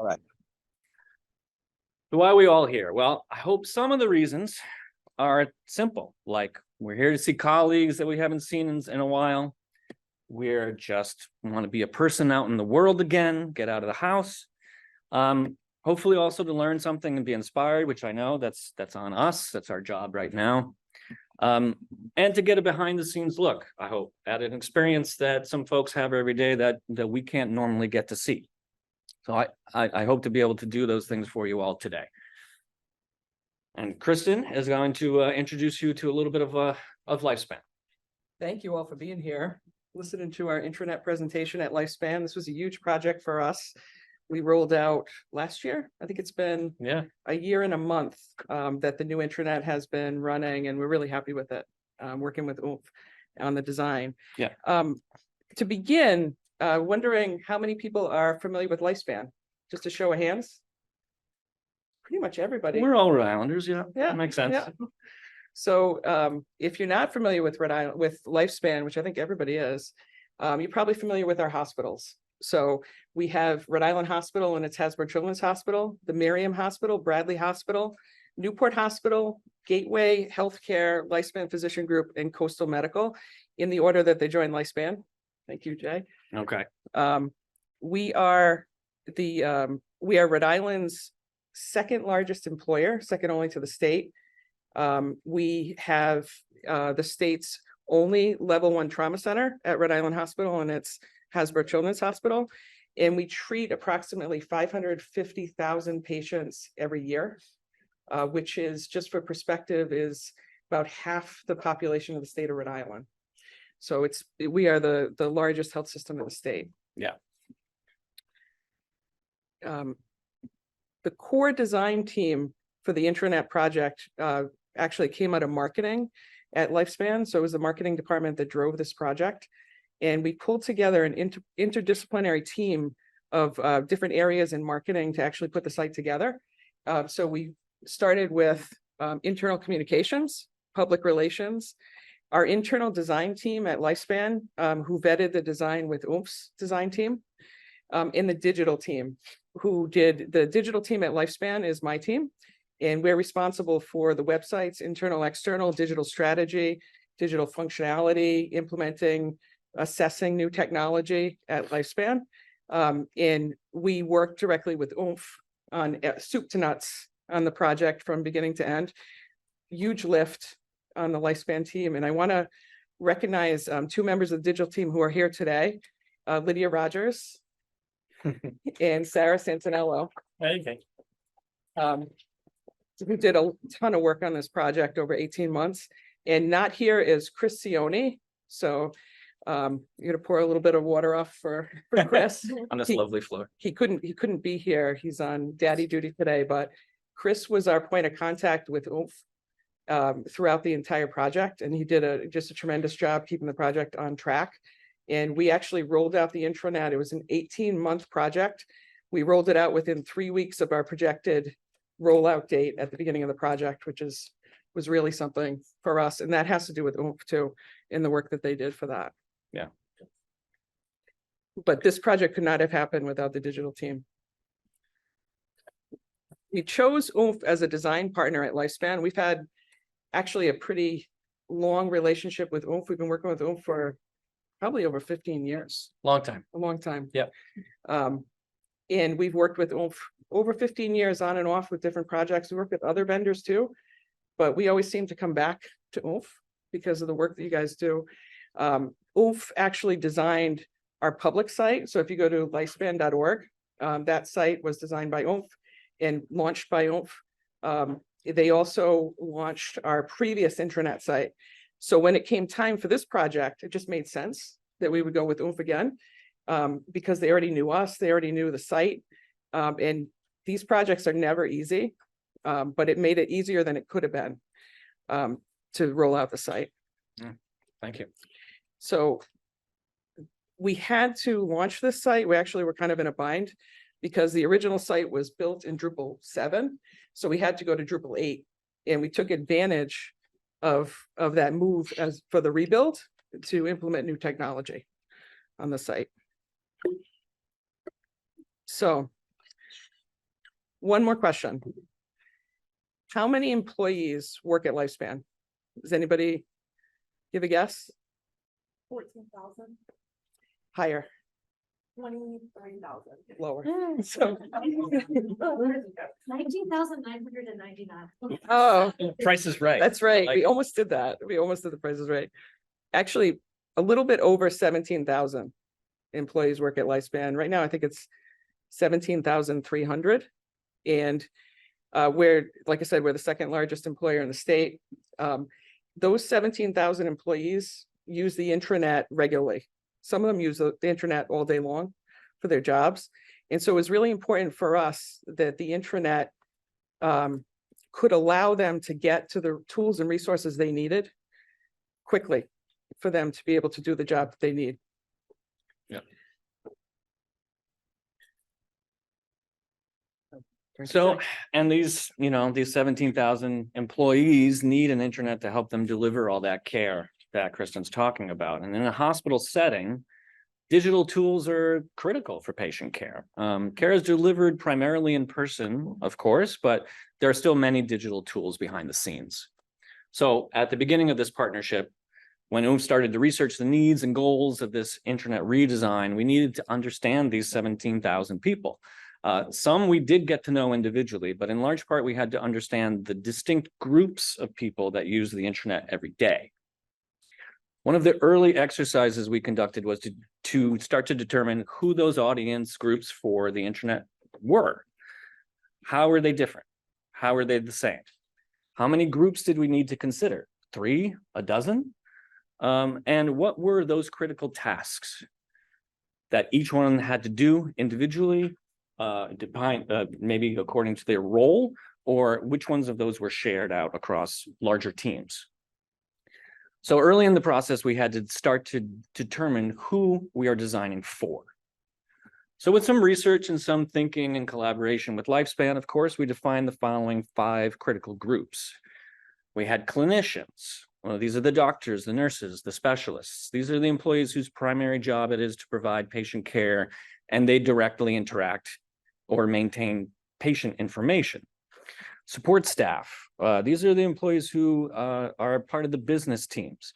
All right. So why are we all here? Well, I hope some of the reasons are simple, like we're here to see colleagues that we haven't seen in a while. We're just want to be a person out in the world again, get out of the house. Hopefully also to learn something and be inspired, which I know that's on us. That's our job right now. And to get a behind the scenes look, I hope, at an experience that some folks have every day that we can't normally get to see. So I hope to be able to do those things for you all today. And Kristen is going to introduce you to a little bit of Lifespan. Thank you all for being here, listening to our intranet presentation at Lifespan. This was a huge project for us. We rolled out last year. I think it's been a year and a month that the new intranet has been running, and we're really happy with it, working with Oomph on the design. To begin, wondering how many people are familiar with Lifespan? Just a show of hands. Pretty much everybody. We're all Rhode Islanders, yeah. Yeah, Makes sense. Yeah. So if you're not familiar with Lifespan, which I think everybody is, you're probably familiar with our hospitals. So we have Rhode Island Hospital and its Hasbro Children's Hospital, the Miriam Hospital, Bradley Hospital, Newport Hospital, Gateway Healthcare, Lifespan Physician Group, and Coastal Medical in the order that they joined Lifespan. Thank you, Jay. Okay. We are Rhode Island's second largest employer, second only to the state. We have the state's only level 1 trauma center at Rhode Island Hospital, and it's Hasbro Children's Hospital. And we treat approximately 550,000 patients every year, which is, just for perspective, is about half the population of the state of Rhode Island. So we are the largest health system in the state. Yeah. The core design team for the intranet project actually came out of marketing at Lifespan. So it was the marketing department that drove this project. And we pulled together an interdisciplinary team of different areas in marketing to actually put the site together. So we started with internal communications, public relations, our internal design team at Lifespan, who vetted the design with Oomph's design team, and the digital team, the digital team at Lifespan is my team. And we're responsible for the websites, internal, external, digital strategy, digital functionality, implementing, assessing new technology at Lifespan. And we work directly with Oomph on soup to nuts on the project from beginning to end. Huge lift on the Lifespan team. And I want to recognize 2 members of the digital team who are here today, Lydia Rogers and Sarah Santinello. Okay. Who did a ton of work on this project over 18 months. And not here is Chris Cioni. So you're gonna pour a little bit of water off for Chris. On this lovely floor. He couldn't be here. He's on daddy duty today, but Chris was our point of contact with Oomph throughout the entire project. And he did just a tremendous job keeping the project on track. And we actually rolled out the intranet. It was an 18-month project. We rolled it out within 3 weeks of our projected rollout date at the beginning of the project, which was really something for us. And that has to do with Oomph too, in the work that they did for that. Yeah. But this project could not have happened without the digital team. We chose Oomph as a design partner at Lifespan. We've had actually a pretty long relationship with Oomph. We've been working with Oomph for probably over 15 years. Long time. A long time. Yeah. And we've worked with Oomph over 15 years on and off with different projects. We work with other vendors too, but we always seem to come back to Oomph because of the work that you guys do. Oomph actually designed our public site. So if you go to lifespan.org, that site was designed by Oomph and launched by Oomph. They also launched our previous intranet site. So when it came time for this project, it just made sense that we would go with Oomph again, because they already knew us, they already knew the site. And these projects are never easy, but it made it easier than it could have been to roll out the site. Thank you. So we had to launch this site. We actually were kind of in a bind because the original site was built in Drupal 7. So we had to go to Drupal 8, and we took advantage of that move as for the rebuild to implement new technology on the site. So One more question. How many employees work at Lifespan? Does anybody give a guess? 14,000, Higher, 23,000. lower? So, 19,999. oh, Price is right. that's right. Like- We almost did that. We almost did the prices right. Actually, a little bit over 17,000 employees work at Lifespan. Right now, I think it's 17,300. And we're, like I said, we're the second largest employer in the state. Those 17,000 employees use the intranet regularly. Some of them use the intranet all day long for their jobs. And so it was really important for us that the intranet could allow them to get to the tools and resources they needed quickly for them to be able to do the job that they need. So, and these, you know, these 17,000 employees need an intranet to help them deliver all that care that Kristen's talking about. And in a hospital setting, digital tools are critical for patient care. Care is delivered primarily in person, of course, but there are still many digital tools behind the scenes. So at the beginning of this partnership, when Oomph started to research the needs and goals of this intranet redesign, we needed to understand these 17,000 people. Some we did get to know individually, but in large part, we had to understand the distinct groups of people that use the intranet every day. One of the early exercises we conducted was to start to determine who those audience groups for the intranet were. How are they different? How are they the same? How many groups did we need to consider? 3, a dozen? And what were those critical tasks that each one had to do individually, maybe according to their role, or which ones of those were shared out across larger teams? So early in the process, we had to start to determine who we are designing for. So with some research and some thinking and collaboration with Lifespan, of course, we defined the following 5 critical groups. We had clinicians. Well, these are the doctors, the nurses, the specialists. These are the employees whose primary job it is to provide patient care, and they directly interact or maintain patient information. Support staff. These are the employees who are part of the business teams.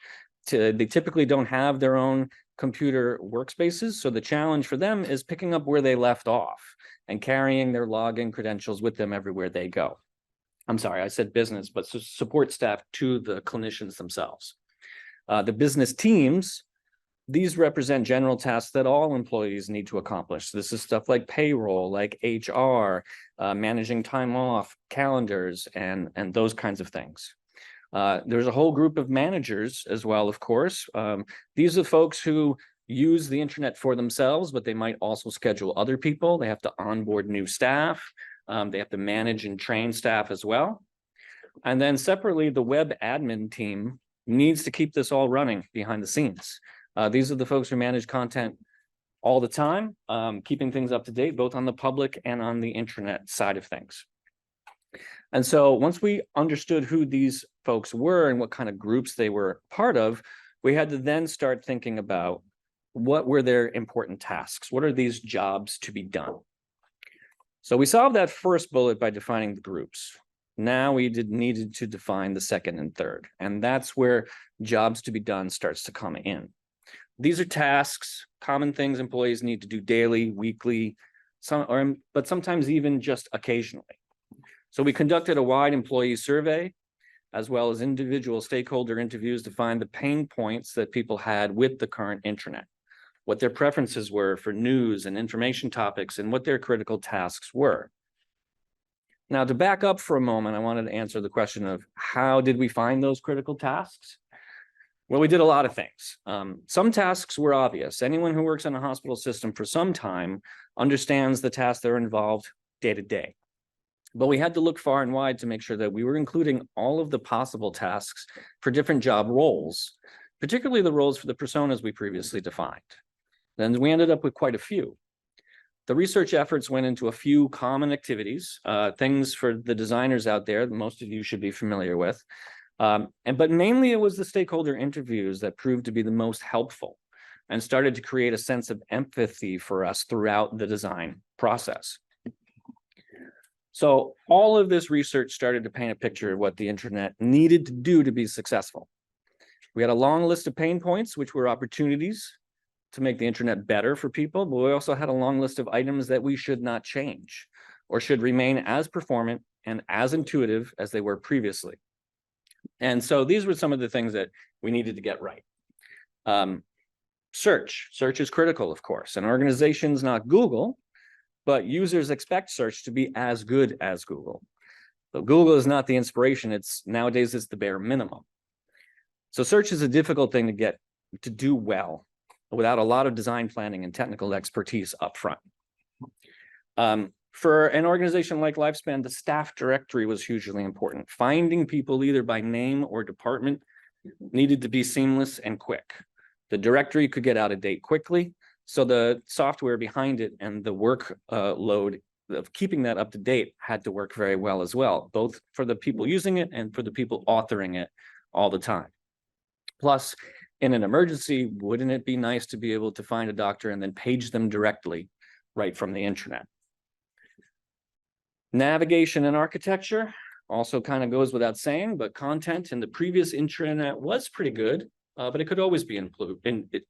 They typically don't have their own computer workspaces, so the challenge for them is picking up where they left off and carrying their login credentials with them everywhere they go. I'm sorry, I said business, but support staff to the clinicians themselves. The business teams, these represent general tasks that all employees need to accomplish. This is stuff like payroll, like HR, managing time off, calendars, and those kinds of things. There's a whole group of managers as well, of course. These are folks who use the intranet for themselves, but they might also schedule other people. They have to onboard new staff. They have to manage and train staff as well. And then separately, the web admin team needs to keep this all running behind the scenes. These are the folks who manage content all the time, keeping things up to date, both on the public and on the intranet side of things. And so once we understood who these folks were and what kind of groups they were part of, we had to then start thinking about what were their important tasks? What are these jobs to be done? So we solved that first bullet by defining the groups. Now we needed to define the second and third, and that's where jobs to be done starts to come in. These are tasks, common things employees need to do daily, weekly, but sometimes even just occasionally. So we conducted a wide employee survey, as well as individual stakeholder interviews to find the pain points that people had with the current intranet, what their preferences were for news and information topics, and what their critical tasks were. Now, to back up for a moment, I wanted to answer the question of how did we find those critical tasks? Well, we did a lot of things. Some tasks were obvious. Anyone who works in a hospital system for some time understands the tasks that are involved day to day. But we had to look far and wide to make sure that we were including all of the possible tasks for different job roles, particularly the roles for the personas we previously defined. Then we ended up with quite a few. The research efforts went into a few common activities, things for the designers out there that most of you should be familiar with. But mainly it was the stakeholder interviews that proved to be the most helpful and started to create a sense of empathy for us throughout the design process. So all of this research started to paint a picture of what the internet needed to do to be successful. We had a long list of pain points, which were opportunities to make the internet better for people, but we also had a long list of items that we should not change or should remain as performant and as intuitive as they were previously. And so these were some of the things that we needed to get right. Search is critical, of course, and organizations, not Google, but users expect search to be as good as Google. So Google is not the inspiration. Nowadays it's the bare minimum. So search is a difficult thing to do well without a lot of design planning and technical expertise up front. For an organization like Lifespan, the staff directory was hugely important. Finding people either by name or department needed to be seamless and quick. The directory could get out of date quickly, so the software behind it and the work load of keeping that up to date had to work very well as well, both for the people using it and for the people authoring it all the time. Plus, in an emergency, wouldn't it be nice to be able to find a doctor and then page them directly right from the intranet? Navigation and architecture also kind of goes without saying, but content in the previous intranet was pretty good, but it could always be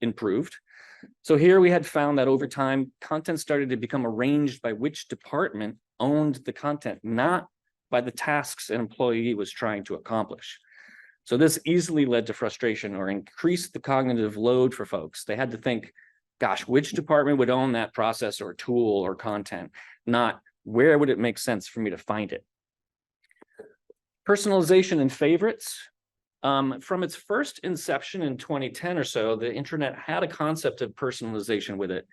improved. So here we had found that over time, content started to become arranged by which department owned the content, not by the tasks an employee was trying to accomplish. So this easily led to frustration or increased the cognitive load for folks. They had to think, gosh, which department would own that process or tool or content, not where would it make sense for me to find it? Personalization and favorites. From its first inception in 2010 or so, the Intranet had a concept of personalization with it,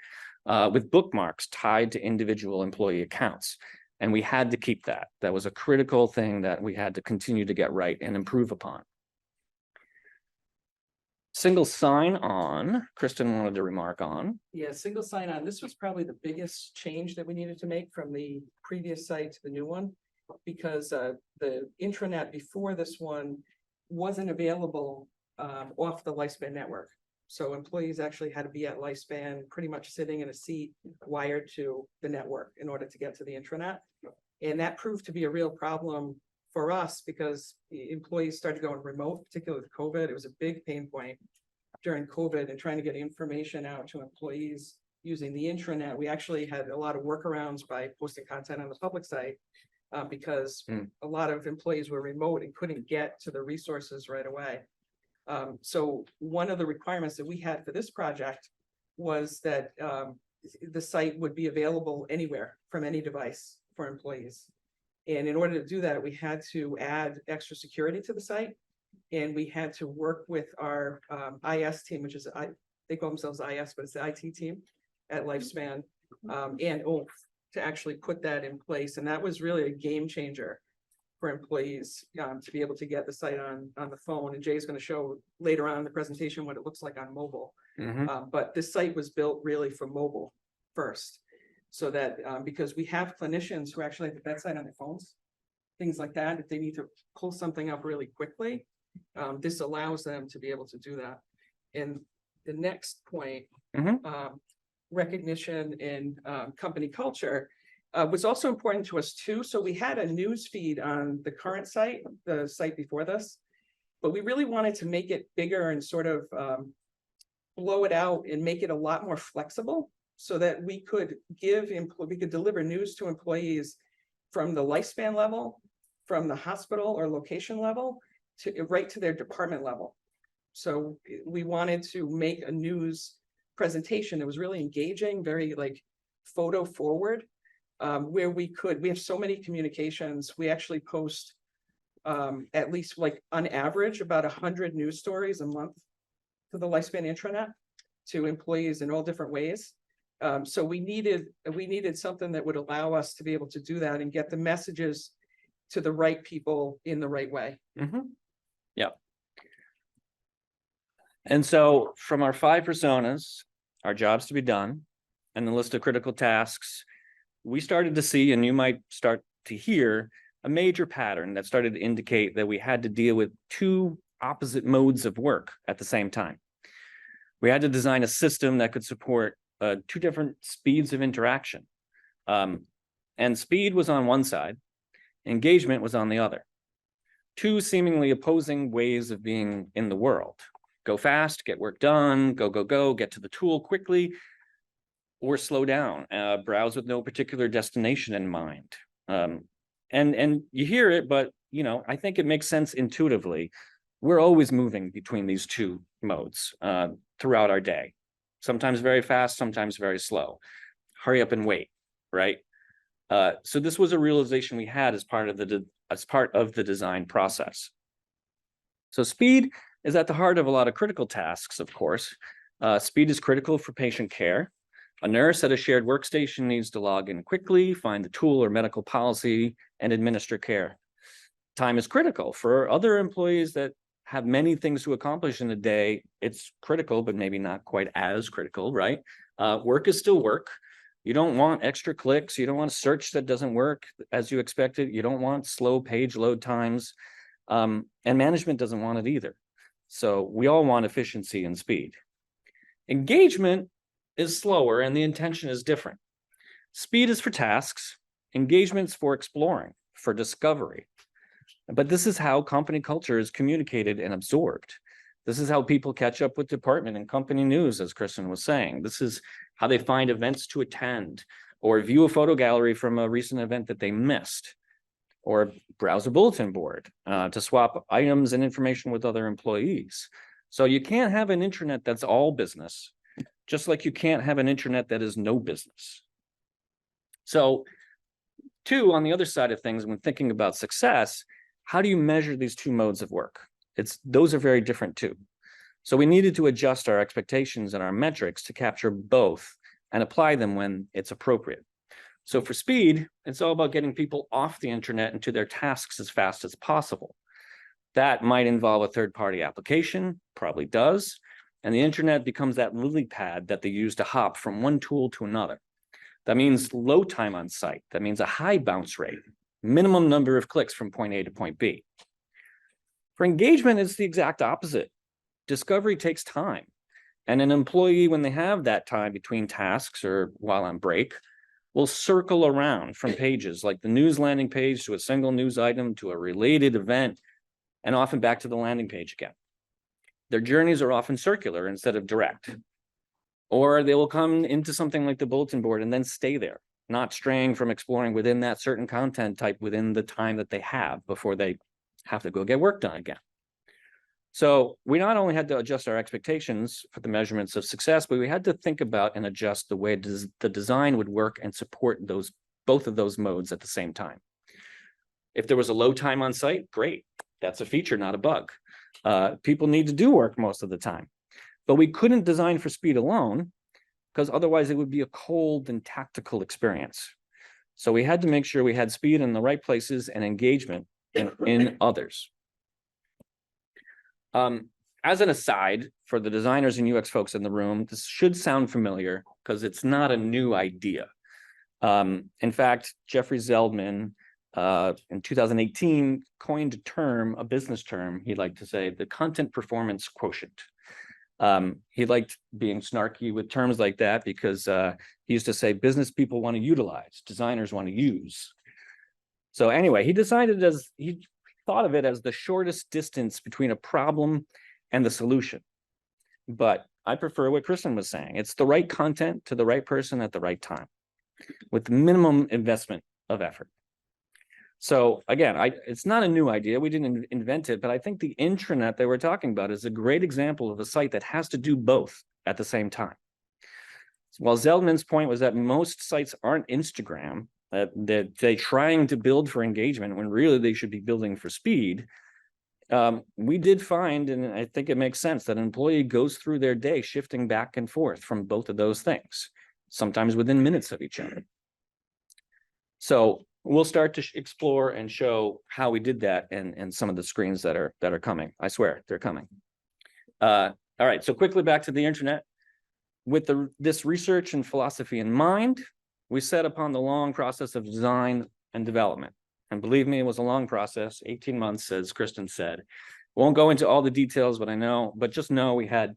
with bookmarks tied to individual employee accounts. And we had to keep that. That was a critical thing that we had to continue to get right and improve upon. Single sign-on, Kristen wanted to remark on. Yeah, single sign-on. This was probably the biggest change that we needed to make from the previous site to the new one, because the intranet before this one wasn't available off the Lifespan network. So employees actually had to be at Lifespan, pretty much sitting in a seat wired to the network in order to get to the intranet. And that proved to be a real problem for us because the employees started going remote, particularly with COVID. It was a big pain point during COVID and trying to get information out to employees using the intranet. We actually had a lot of workarounds by posting content on the public site because a lot of employees were remote and couldn't get to the resources right away. So one of the requirements that we had for this project was that the site would be available anywhere from any device for employees. And in order to do that, we had to add extra security to the site. And we had to work with our IS team, which is, they call themselves IS, but it's the IT team at Lifespan, and Oomph to actually put that in place. And that was really a game changer for employees to be able to get the site on the phone. And Jay's going to show later on in the presentation what it looks like on mobile. But this site was built really for mobile first. So that because we have clinicians who actually at the bedside on their phones, things like that, if they need to pull something up really quickly, this allows them to be able to do that. And the next point, recognition in company culture was also important to us too. So we had a news feed on the current site, the site before this, but we really wanted to make it bigger and sort of blow it out and make it a lot more flexible, so that we could deliver news to employees from the Lifespan level, from the hospital or location level, to right to their department level. So we wanted to make a news presentation that was really engaging, very like photo forward, where we have so many communications. We actually post at least like on average about 100 news stories a month to the Lifespan intranet to employees in all different ways. So we needed something that would allow us to be able to do that and get the messages to the right people in the right way. Yeah. And so from our 5 personas, our jobs to be done, and the list of critical tasks, we started to see, and you might start to hear, a major pattern that started to indicate that we had to deal with 2 opposite modes of work at the same time. We had to design a system that could support 2 different speeds of interaction. And speed was on one side, Engagement was on the other. Two seemingly opposing ways of being in the world. Go fast, get work done, go, get to the tool quickly, or slow down, browse with no particular destination in mind. And you hear it, but I think it makes sense intuitively. We're always moving between these two modes throughout our day. Sometimes very fast, sometimes very slow. Hurry up and wait, right? So this was a realization we had as part of the design process. So speed is at the heart of a lot of critical tasks, of course. Speed is critical for patient care. A nurse at a shared workstation needs to log in quickly, find the tool or medical policy, and administer care. Time is critical for other employees that have many things to accomplish in a day. It's critical, but maybe not quite as critical, right? Work is still work. You don't want extra clicks. You don't want a search that doesn't work as you expected. You don't want slow page load times. And management doesn't want it either. So we all want efficiency and speed. Engagement is slower and the intention is different. Speed is for tasks. Engagement's for exploring, for discovery. But this is how company culture is communicated and absorbed. This is how people catch up with department and company news, as Kristen was saying. This is how they find events to attend or view a photo gallery from a recent event that they missed, or browse a bulletin board to swap items and information with other employees. So you can't have an intranet that's all business, just like you can't have an intranet that is no business. So two, on the other side of things, when thinking about success, how do you measure these two modes of work? Those are very different too. So we needed to adjust our expectations and our metrics to capture both and apply them when it's appropriate. So for speed, it's all about getting people off the internet and to their tasks as fast as possible. That might involve a third-party application, probably does, and the internet becomes that lily pad that they use to hop from one tool to another. That means low time on site. That means a high bounce rate, minimum number of clicks from point A to point B. For engagement, it's the exact opposite. Discovery takes time. And an employee, when they have that time between tasks or while on break, will circle around from pages like the news landing page to a single news item to a related event, and often back to the landing page again. Their journeys are often circular instead of direct. Or they will come into something like the bulletin board and then stay there, not straying from exploring within that certain content type within the time that they have before they have to go get work done again. So we not only had to adjust our expectations for the measurements of success, but we had to think about and adjust the way the design would work and support both of those modes at the same time. If there was a low time on site, great. That's a feature, not a bug. People need to do work most of the time. But we couldn't design for speed alone because otherwise it would be a cold and tactical experience. So we had to make sure we had speed in the right places and engagement in others. As an aside, for the designers and UX folks in the room, this should sound familiar because it's not a new idea. In fact, Jeffrey Zeldman in 2018 coined a business term, he liked to say, the content performance quotient. He liked being snarky with terms like that because he used to say business people want to utilize, designers want to use. So anyway, he thought of it as the shortest distance between a problem and the solution. But I prefer what Kristen was saying. It's the right content to the right person at the right time with minimum investment of effort. So again, it's not a new idea. We didn't invent it, but I think the intranet that we're talking about is a great example of a site that has to do both at the same time. While Zeldman's point was that most sites aren't Instagram, that they're trying to build for engagement when really they should be building for speed. We did find, and I think it makes sense, that an employee goes through their day shifting back and forth from both of those things, sometimes within minutes of each other. So we'll start to explore and show how we did that in some of the screens that are coming. I swear they're coming. All right, so quickly back to the internet. With this research and philosophy in mind, we set upon the long process of design and development. And believe me, it was a long process, 18 months, as Kristen said. Won't go into all the details, but just know we had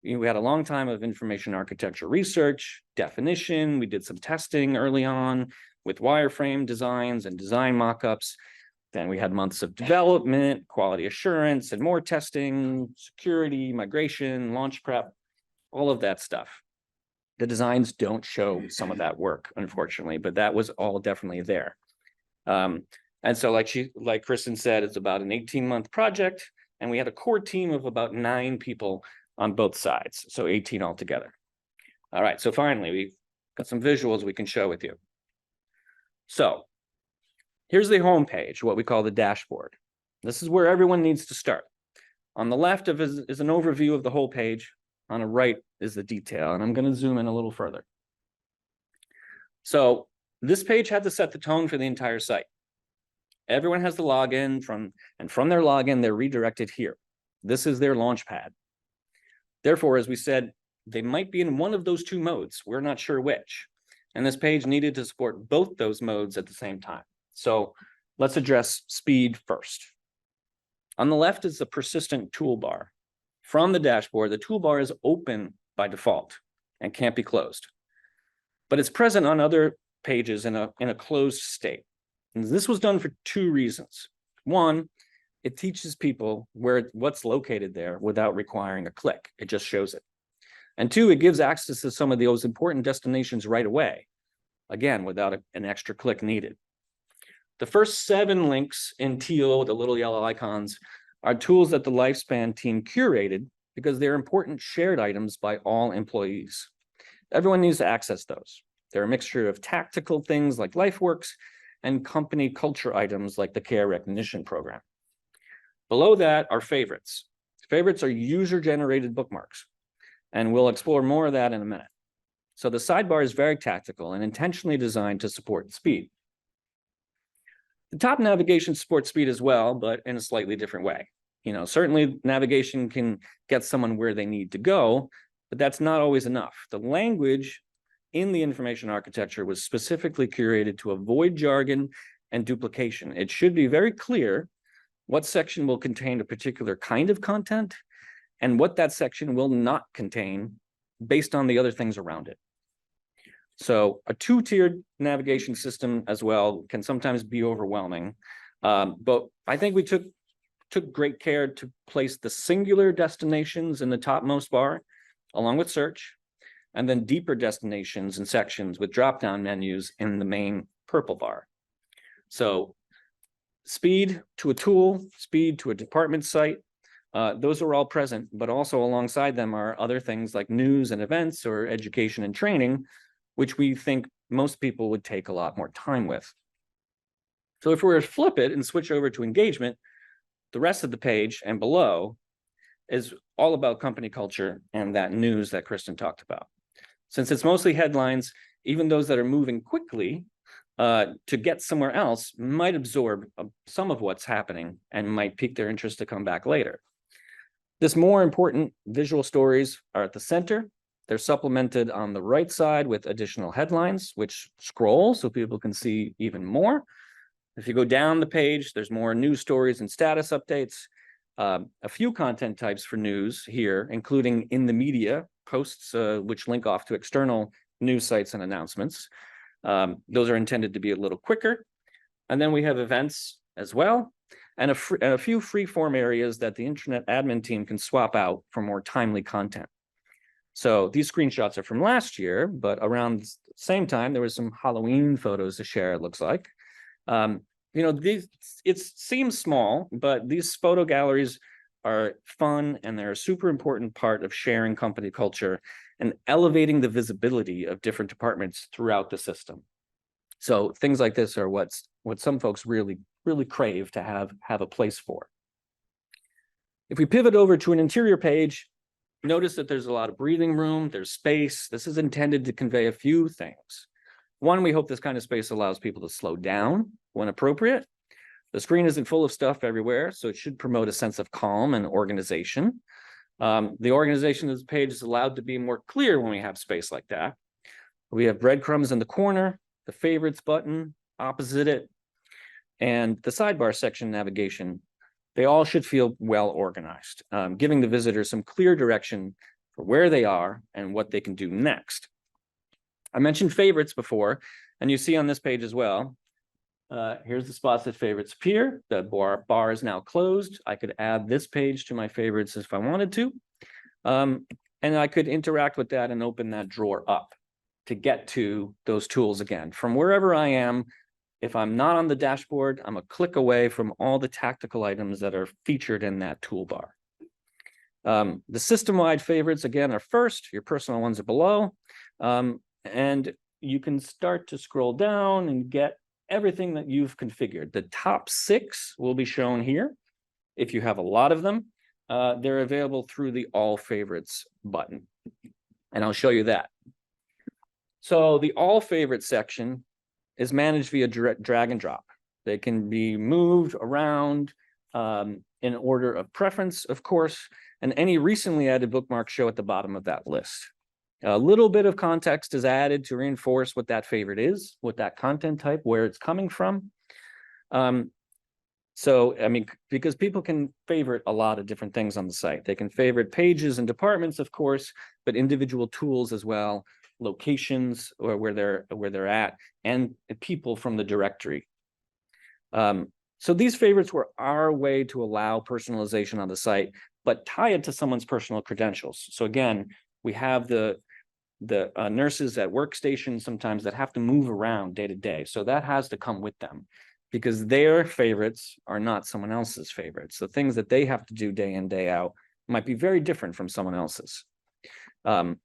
a long time of information architecture research, definition. We did some testing early on. with wireframe designs and design mock-ups. Then we had months of development, quality assurance, and more testing, security, migration, launch prep, all of that stuff. The designs don't show some of that work, unfortunately, but that was all definitely there. And so like Kristen said, it's about an 18-month project, and we had a core team of about 9 people on both sides, so 18 altogether. All right, so finally, we've got some visuals we can show with you. So here's the home page, what we call the dashboard. This is where everyone needs to start. On the left of is an overview of the whole page. On the right is the detail, and I'm going to zoom in a little further. So this page had to set the tone for the entire site. Everyone has the login and from their login, they're redirected here. This is their launch pad. Therefore, as we said, they might be in one of those 2 modes. We're not sure which. And this page needed to support both those modes at the same time. So let's address speed first. On the left is the persistent toolbar. From the dashboard, the toolbar is open by default and can't be closed. But it's present on other pages in a closed state. And this was done for 2 reasons. One, it teaches people what's located there without requiring a click. It just shows it. And 2, it gives access to some of those important destinations right away, again, without an extra click needed. The first 7 links in teal, the little yellow icons, are tools that the Lifespan team curated because they're important shared items by all employees. Everyone needs to access those. They're a mixture of tactical things like LifeWorks and company culture items like the Care Recognition Program. Below that are favorites. Favorites are user-generated bookmarks, and we'll explore more of that in a minute. So the sidebar is very tactical and intentionally designed to support speed. The top navigation supports speed as well, but in a slightly different way. You know, certainly navigation can get someone where they need to go, but that's not always enough. The language in the information architecture was specifically curated to avoid jargon and duplication. It should be very clear what section will contain a particular kind of content and what that section will not contain based on the other things around it. So a 2-tiered navigation system as well can sometimes be overwhelming, but I think we took great care to place the singular destinations in the topmost bar, along with search, and then deeper destinations and sections with drop-down menus in the main purple bar. So speed to a tool, speed to a department site, those are all present, but also alongside them are other things like news and events or education and training, which we think most people would take a lot more time with. So if we were to flip it and switch over to engagement, the rest of the page and below is all about company culture and that news that Kristen talked about. Since it's mostly headlines, even those that are moving quickly to get somewhere else might absorb some of what's happening and might pique their interest to come back later. This more important visual stories are at the center. They're supplemented on the right side with additional headlines, which scroll so people can see even more. If you go down the page, there's more news stories and status updates. A few content types for news here, including in the media posts, which link off to external news sites and announcements. Those are intended to be a little quicker. And then we have events as well, and a few free-form areas that the Intranet admin team can swap out for more timely content. So these screenshots are from last year, but around the same time, there was some Halloween photos to share, it looks like. You know, it seems small, but these photo galleries are fun and they're a super important part of sharing company culture and elevating the visibility of different departments throughout the system. So things like this are what some folks really crave to have a place for. If we pivot over to an interior page, notice that there's a lot of breathing room, there's space. This is intended to convey a few things. One, we hope this kind of space allows people to slow down when appropriate. The screen isn't full of stuff everywhere, so it should promote a sense of calm and organization. The organization of the page is allowed to be more clear when we have space like that. We have breadcrumbs in the corner, the favorites button opposite it, and the sidebar section navigation. They all should feel well organized, giving the visitor some clear direction for where they are and what they can do next. I mentioned favorites before, And you see on this page as well, here's the spots that favorites appear. The bar is now closed. I could add this page to my favorites if I wanted to. And I could interact with that and open that drawer up to get to those tools again. From wherever I am, if I'm not on the dashboard, I'm a click away from all the tactical items that are featured in that toolbar. The system-wide favorites, again, are first. Your personal ones are below. And you can start to scroll down and get everything that you've configured. The top 6 will be shown here. If you have a lot of them, they're available through the All Favorites button. And I'll show you that. So the All Favorites section is managed via drag and drop. They can be moved around in order of preference, of course, and any recently added bookmarks show at the bottom of that list. A little bit of context is added to reinforce what that favorite is, what that content type, where it's coming from. So, I mean, because people can favorite a lot of different things on the site. They can favorite pages and departments, of course, but individual tools as well, locations or where they're at, and people from the directory. So these favorites were our way to allow personalization on the site, but tie it to someone's personal credentials. So again, we have the nurses at workstations sometimes that have to move around day to day. So that has to come with them because their favorites are not someone else's favorites. The things that they have to do day in, day out might be very different from someone else's. And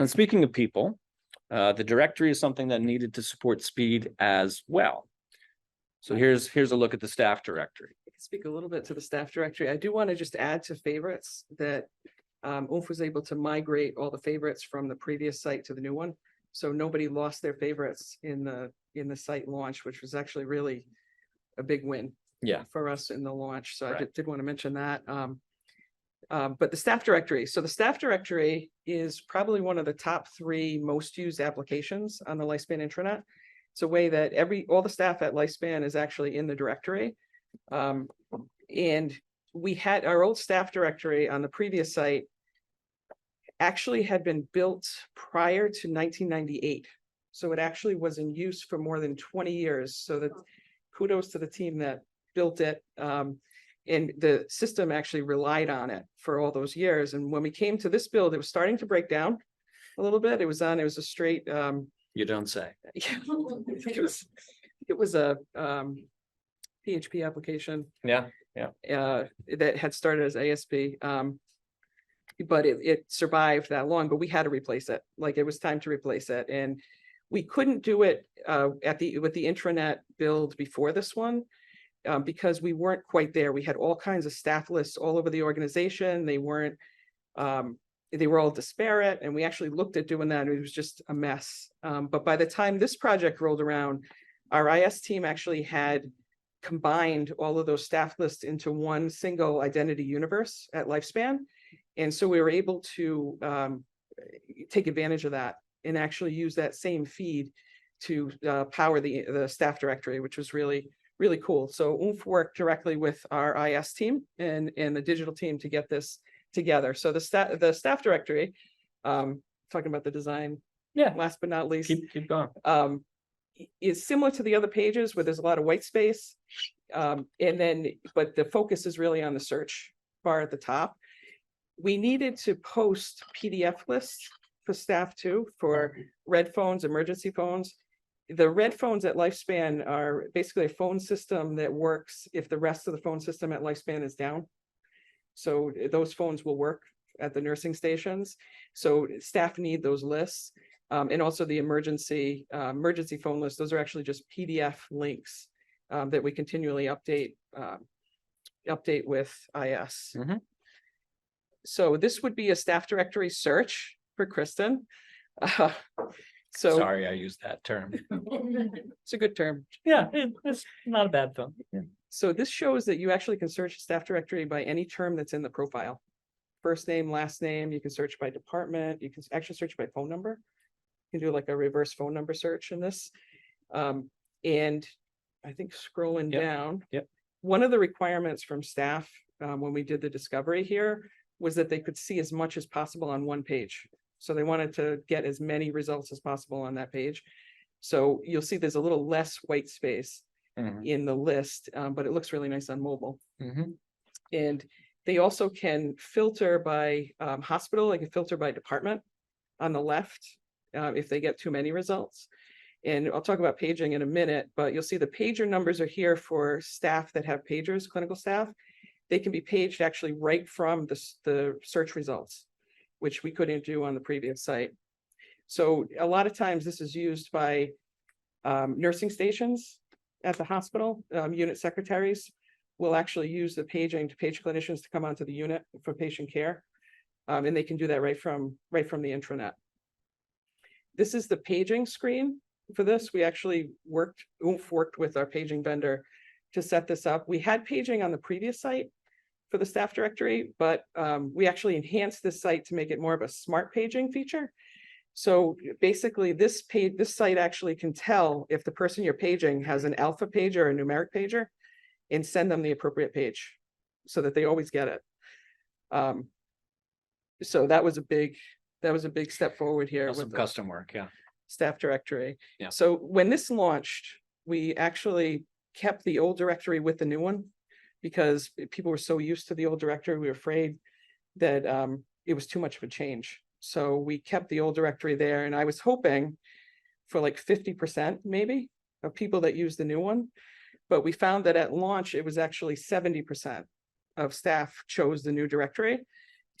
speaking of people, the directory is something that needed to support speed as well. So here's a look at the staff directory. I can speak a little bit to the staff directory. I do want to just add to favorites that Oomph was able to migrate all the favorites from the previous site to the new one. So nobody lost their favorites in the site launch, which was actually really a big win for us in the launch. So I did want to mention that. But the staff directory. So the staff directory is probably one of the top 3 most used applications on the Lifespan intranet. It's a way that all the staff at Lifespan is actually in the directory. And we had our old staff directory on the previous site actually had been built prior to 1998. So it actually was in use for more than 20 years. So that kudos to the team that built it. And the system actually relied on it for all those years. And when we came to this build, it was starting to break down a little bit. It was a straight You don't say. it was a PHP application. Yeah. That had started as ASP. But it survived that long, but we had to replace it. Like it was time to replace it. And we couldn't do it with the intranet build before this one because we weren't quite there. We had all kinds of staff lists all over the organization. They were all disparate, and we actually looked at doing that, and it was just a mess. But by the time this project rolled around, our IS team actually had combined all of those staff lists into one single identity universe at Lifespan. And so we were able to take advantage of that and actually use that same feed to power the staff directory, which was really, really cool. So Oomph worked directly with our IS team and the digital team to get this together. So the staff directory, talking about the design, last but not least, Keep going. Is similar to the other pages where there's a lot of white space. But the focus is really on the search bar at the top. We needed to post PDF lists for staff too, for red phones, emergency phones. The red phones at Lifespan are basically a phone system that works if the rest of the phone system at Lifespan is down. So those phones will work at the nursing stations. So staff need those lists. And also the emergency phone list. Those are actually just PDF links that we continually update with IS. Mm-hmm. So this would be a staff directory search for Kristen. Sorry, I used that term. It's a good term. Yeah, it's not a bad thing. Yeah. So this shows that you actually can search a staff directory by any term that's in the profile. First name, last name, you can search by department, you can actually search by phone number. You can do like a reverse phone number search in this. And I think scrolling down, one of the requirements from staff when we did the discovery here was that they could see as much as possible on one page. So they wanted to get as many results as possible on that page. So you'll see there's a little less white space Mhm. in the list, but it looks really nice on mobile. Mhm. And they also can filter by hospital, they can filter by department on the left if they get too many results. And I'll talk about paging in a minute, but you'll see the pager numbers are here for staff that have pagers, clinical staff. They can be paged actually right from the search results, which we couldn't do on the previous site. So a lot of times this is used by nursing stations at the hospital. Unit secretaries will actually use the paging to page clinicians to come onto the unit for patient care. And they can do that right from the intranet. This is the paging screen for this. We actually Oomph worked with our paging vendor to set this up. We had paging on the previous site for the staff directory, but we actually enhanced this site to make it more of a smart paging feature. So basically this site actually can tell if the person you're paging has an alpha pager or a numeric pager and send them the appropriate page so that they always get it. So that was a big step forward here Some with the custom work, yeah. staff directory. Yeah. So when this launched, we actually kept the old directory with the new one because people were so used to the old directory, we were afraid that it was too much of a change. So we kept the old directory there, and I was hoping for like 50% maybe of people that use the new one. But we found that at launch, it was actually 70% of staff chose the new directory.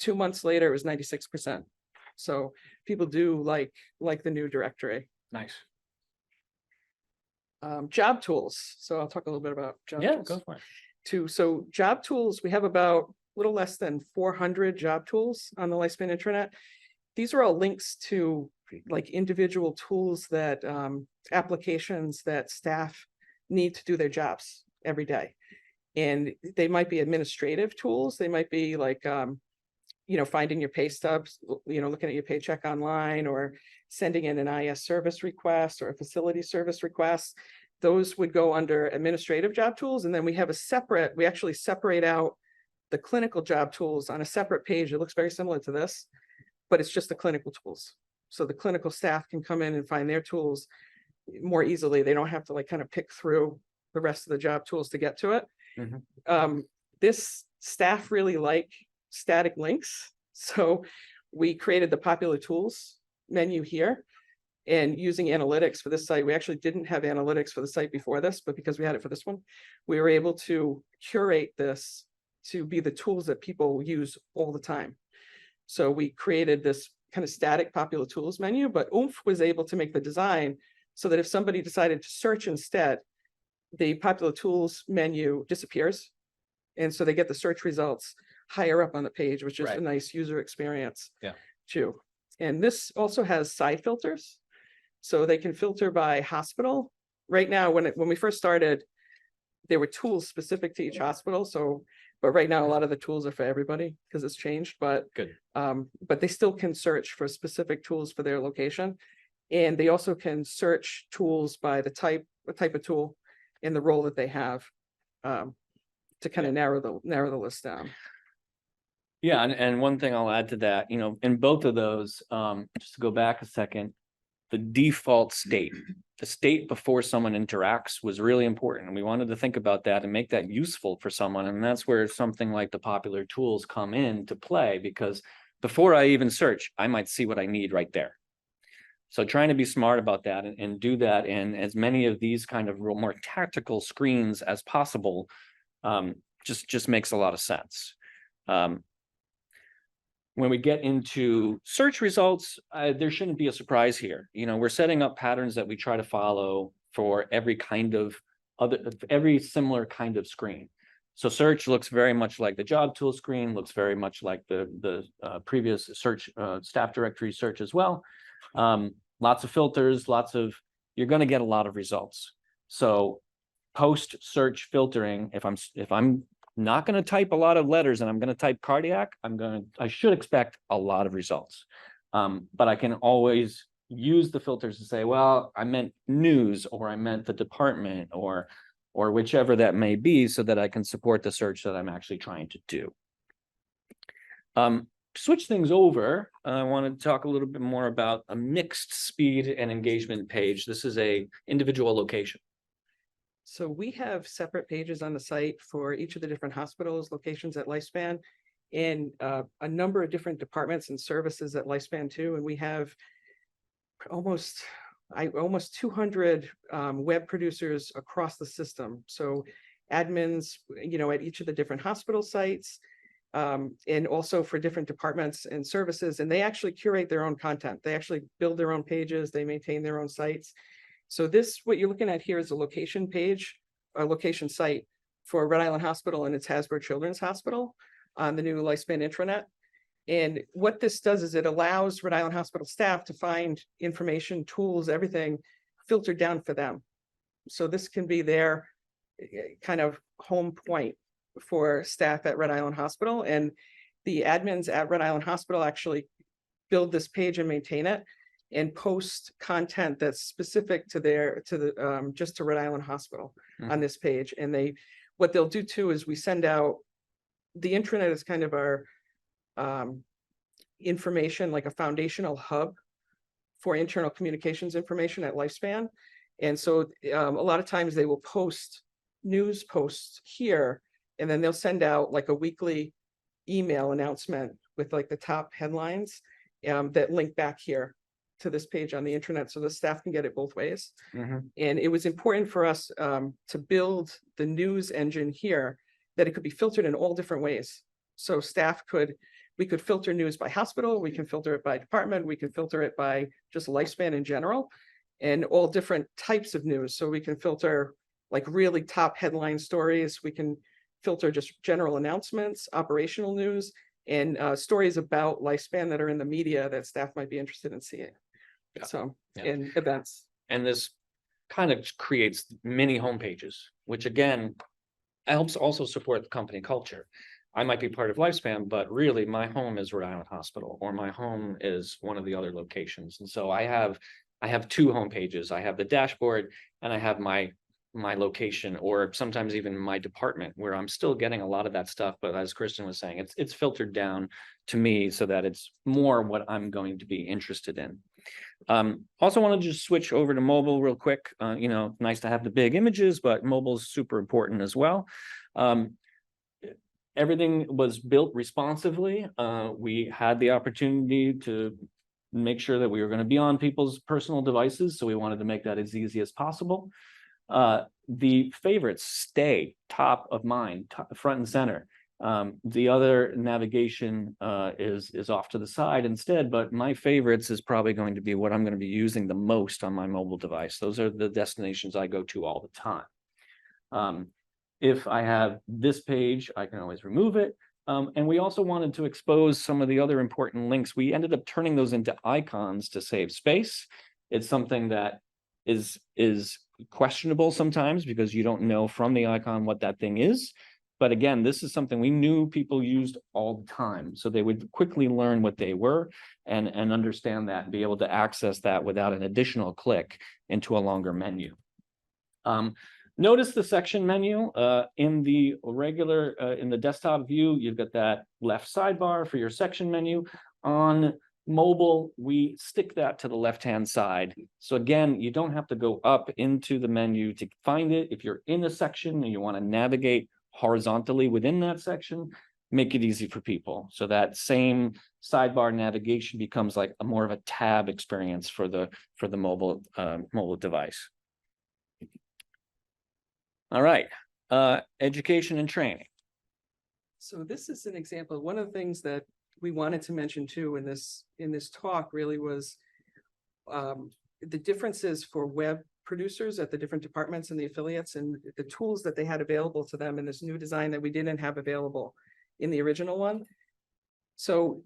2 months later, it was 96%. So people do like the new directory. Nice. Job tools. So I'll talk a little bit about job Yeah, tools. go for it. So job tools, we have about a little less than 400 job tools on the Lifespan Intranet. These are all links to like individual tools that applications that staff need to do their jobs every day. And they might be administrative tools. They might be like, finding your pay stubs, looking at your paycheck online, or sending in an IS service request or a facility service request. Those would go under administrative job tools. And then we actually separate out the clinical job tools on a separate page. It looks very similar to this, but it's just the clinical tools. So the clinical staff can come in and find their tools more easily. They don't have to kind of pick through the rest of the job tools to get to it. Mhm. This staff really like static links. So we created the popular tools menu here, and using analytics for this site. We actually didn't have analytics for the site before this, but because we had it for this one, we were able to curate this to be the tools that people use all the time. So we created this kind of static popular tools menu, but Oomph was able to make the design so that if somebody decided to search instead, the popular tools menu disappears. And so they get the search results higher up on the page, which is Right. a nice user experience. Yeah. Too. And this also has side filters. So they can filter by hospital. Right now, when we first started, there were tools specific to each hospital. But right now, a lot of the tools are for everybody because it's changed. But they still can search for specific tools for their location. And they also can search tools by the type of tool and the role that they have to kind of narrow the list down. Yeah, and one thing I'll add to that, in both of those, just to go back a second, the default state, the state before someone interacts was really important. And we wanted to think about that and make that useful for someone. And that's where something like the popular tools come in to play, because before I even search, I might see what I need right there. So trying to be smart about that and do that in as many of these kind of real more tactical screens as possible, just makes a lot of sense. When we get into search results, there shouldn't be a surprise here. We're setting up patterns that we try to follow for every similar kind of screen. So search looks very much like the job tool screen, looks very much like the previous search staff directory search as well. Lots of filters, you're going to get a lot of results. So post search filtering, if I'm not going to type a lot of letters and I'm going to type cardiac, I should expect a lot of results. But I can always use the filters to say, well, I meant news, or I meant the department, or whichever that may be, so that I can support the search that I'm actually trying to do. switch things over, I want to talk a little bit more about a mixed speed and engagement page. This is a individual location. So we have separate pages on the site for each of the different hospitals, locations at Lifespan, and a number of different departments and services at Lifespan too. And we have almost 200 web producers across the system. So admins, at each of the different hospital sites, and also for different departments and services. And they actually curate their own content. They actually build their own pages. They maintain their own sites. So what you're looking at here is a location page, a location site for Rhode Island Hospital and its Hasbro Children's Hospital on the new Lifespan Intranet. And what this does is it allows Rhode Island Hospital staff to find information, tools, everything filtered down for them. So this can be their kind of home point for staff at Rhode Island Hospital. And the admins at Rhode Island Hospital actually build this page and maintain it and post content that's specific to just to Rhode Island Hospital on this page. And what they'll do too is we send out, the intranet is kind of our information, like a foundational hub for internal communications information at Lifespan. And so a lot of times they will post news posts here, and then they'll send out like a weekly email announcement with like the top headlines that link back here to this page on the internet, so the staff can get it both ways. And it was important for us to build the news engine here, that it could be filtered in all different ways. So we could filter news by hospital, we can filter it by department, we can filter it by just Lifespan in general, and all different types of news. So we can filter like really top headline stories, we can filter just general announcements, operational news, and stories about Lifespan that are in the media that staff might be interested in seeing. Yeah. So, Yeah. in events. And this kind of creates mini homepages, which again, helps also support the company culture. I might be part of Lifespan, but really my home is Rhode Island Hospital, or my home is one of the other locations. And so I have two homepages. I have the dashboard and I have my location, or sometimes even my department, where I'm still getting a lot of that stuff. But as Kristen was saying, it's filtered down to me so that it's more what I'm going to be interested in. Also want to just switch over to mobile real quick. Nice to have the big images, but mobile is super important as well. Everything was built responsively. We had the opportunity to make sure that we were going to be on people's personal devices, so we wanted to make that as easy as possible. The favorites stay top of mind, front and center. The other navigation is off to the side instead, but my favorites is probably going to be what I'm going to be using the most on my mobile device. Those are the destinations I go to all the time. If I have this page, I can always remove it. And we also wanted to expose some of the other important links. We ended up turning those into icons to save space. It's something that is questionable sometimes because you don't know from the icon what that thing is. But again, this is something we knew people used all the time. So they would quickly learn what they were and understand that and be able to access that without an additional click into a longer menu. Notice the section menu in the regular, in the desktop view, you've got that left sidebar for your section menu. On mobile, we stick that to the left-hand side. So again, you don't have to go up into the menu to find it. If you're in a section and you want to navigate horizontally within that section, make it easy for people. So that same sidebar navigation becomes like a more of a tab experience for the mobile device. All right, education and training. So this is an example. One of the things that we wanted to mention too in this talk really was the differences for web producers at the different departments and the affiliates, and the tools that they had available to them in this new design that we didn't have available in the original one. So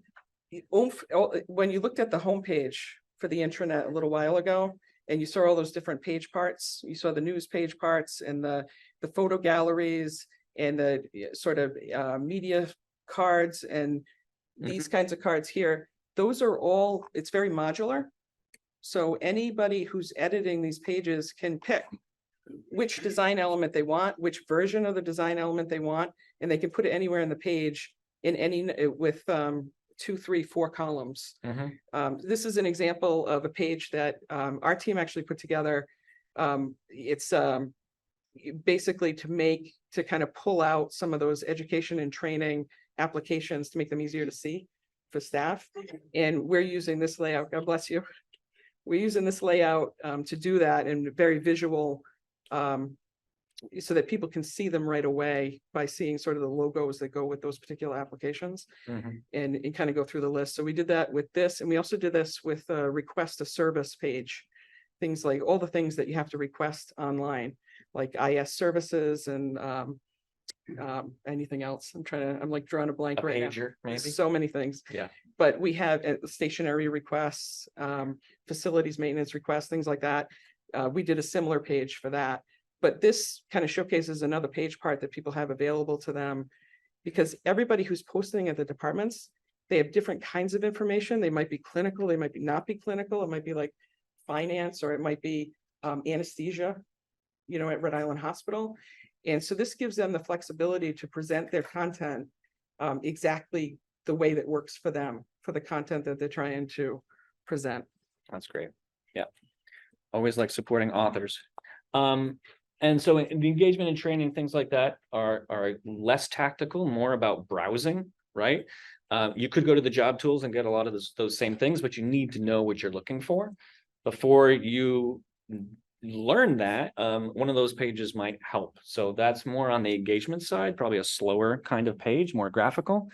Oomph, when you looked at the homepage for the intranet a little while ago, and you saw all those different page parts, you saw the news page parts and the photo galleries and the sort of media cards and these kinds of cards here, those are all, it's very modular. So anybody who's editing these pages can pick which design element they want, which version of the design element they want, and they can put it anywhere in the page in any with 2, 3, 4 columns. Mhm. This is an example of a page that our team actually put together. It's basically to kind of pull out some of those education and training applications to make them easier to see for staff. And we're using this layout, God bless you. We're using this layout to do that in very visual, so that people can see them right away by seeing sort of the logos that go with those particular applications, Mhm. and kind of go through the list. So we did that with this, and we also did this with a request a service page. Things like all the things that you have to request online, like IS services and anything else. I'm like drawing a blank A right now. pager, maybe? So many things. Yeah. But we have stationary requests, facilities maintenance requests, things like that. We did a similar page for that. But this kind of showcases another page part that people have available to them, because everybody who's posting at the departments, they have different kinds of information. They might be clinical, they might be not be clinical. It might be like finance, or it might be anesthesia, at Rhode Island Hospital. And so this gives them the flexibility to present their content exactly the way that works for them, for the content that they're trying to present. That's great. Yeah. Always like supporting authors. And so the engagement and training, things like that are less tactical, more about browsing, right? You could go to the job tools and get a lot of those same things, but you need to know what you're looking for before you learn that. One of those pages might help. So that's more on the engagement side, probably a slower kind of page, more graphical.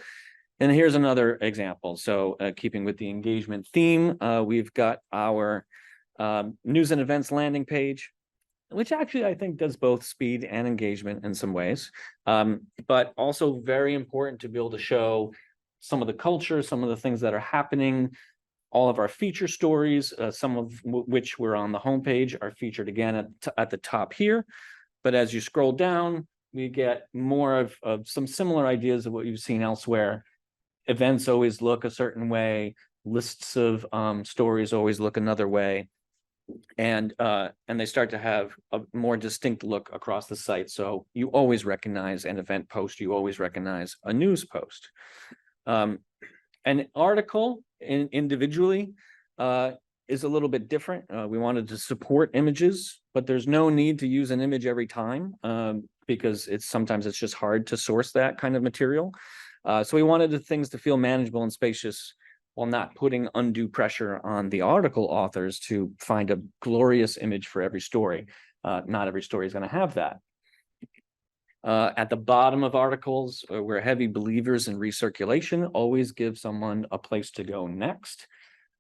And here's another example. So keeping with the engagement theme, we've got our news and events landing page, which actually I think does both speed and engagement in some ways, but also very important to be able to show some of the culture, some of the things that are happening. All of our feature stories, some of which were on the homepage, are featured again at the top here. But as you scroll down, we get more of some similar ideas of what you've seen elsewhere. Events always look a certain way. Lists of stories always look another way. And they start to have a more distinct look across the site. So you always recognize an event post, you always recognize a news post. An article individually is a little bit different. We wanted to support images, but there's no need to use an image every time because sometimes it's just hard to source that kind of material. So we wanted the things to feel manageable and spacious while not putting undue pressure on the article authors to find a glorious image for every story. Not every story is going to have that. At the bottom of articles, we're heavy believers in recirculation. Always give someone a place to go next.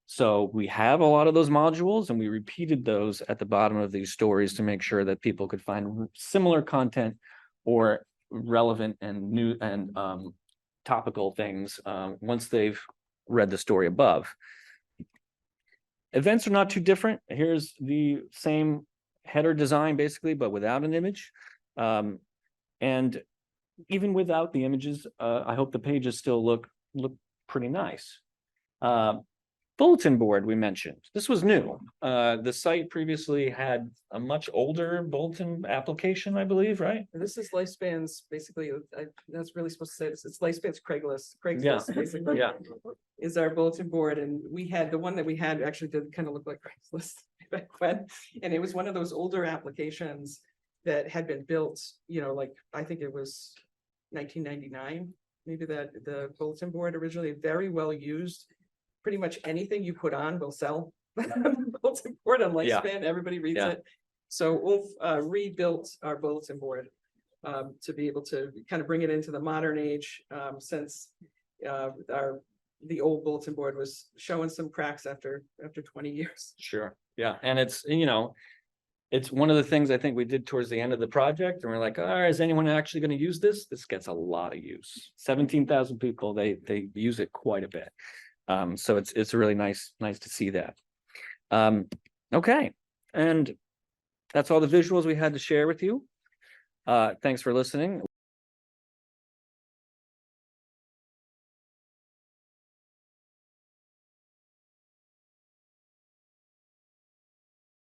So we have a lot of those modules, and we repeated those at the bottom of these stories to make sure that people could find similar content or relevant and new and topical things once they've read the story above. Events are not too different. Here's the same header design basically, but without an image. And even without the images, I hope the pages still look pretty nice. Bulletin board we mentioned. This was new. The site previously had a much older bulletin application, I believe, right? This is Lifespan's, basically, that's really supposed to say this. It's Lifespan's Craigslist. Yeah. Craigslist, basically. Yeah. Is our bulletin board, and we had the one that we had actually did kind of look like Craigslist back when. And it was one of those older applications that had been built, like I think it was 1999, maybe, that the bulletin board originally, very well used. Pretty much anything you put on will sell. Bulletin board on Lifespan, everybody reads it. So Oomph rebuilt our bulletin board to be able to kind of bring it into the modern age, since the old bulletin board was showing some cracks after 20 years. Sure. Yeah. And it's, it's one of the things I think we did towards the end of the project, and we're like, all right, is anyone actually going to use this? This gets a lot of use. 17,000 people, they use it quite a bit. So it's really nice to see that. Okay. And that's all the visuals we had to share with you. Thanks for listening.